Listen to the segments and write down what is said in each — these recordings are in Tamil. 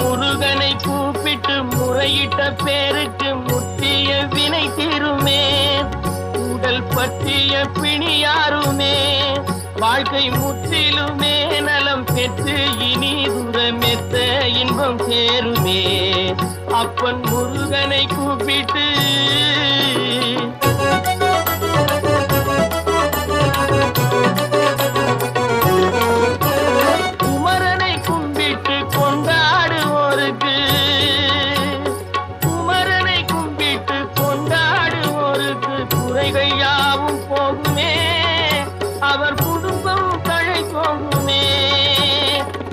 முருகனை கூப்பிட்டு முறையிட்ட பேருக்கு முற்றிய வினை தீருமே. உடல் பற்றிய பிணியாருமே வாழ்க்கை முற்றிலுமே நலம் பெற்று இனி தூரமெத்த இன்பம் சேருமே. அப்பன் முருகனை கூப்பிட்டு குமரனை கும்பிட்டு கொண்டாடுவோருக்கு குமரனை கும்பிட்டு கொண்டாடுவோருக்கு குறைகள் யாவும் போகுமே. அவர் குடும்பம் தழை போகுமே.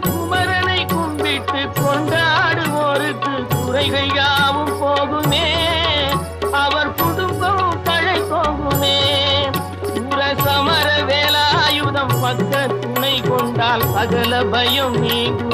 குமரனை கும்பிட்டு கொண்டாடுவோருக்கு குறைகள் யாவும் போகுமே. அவர் குடும்பம் தழை போகுமே. சமர வேலாயுதம் பக்க துணை கொண்டால் சகல பயம் நீங்கும்.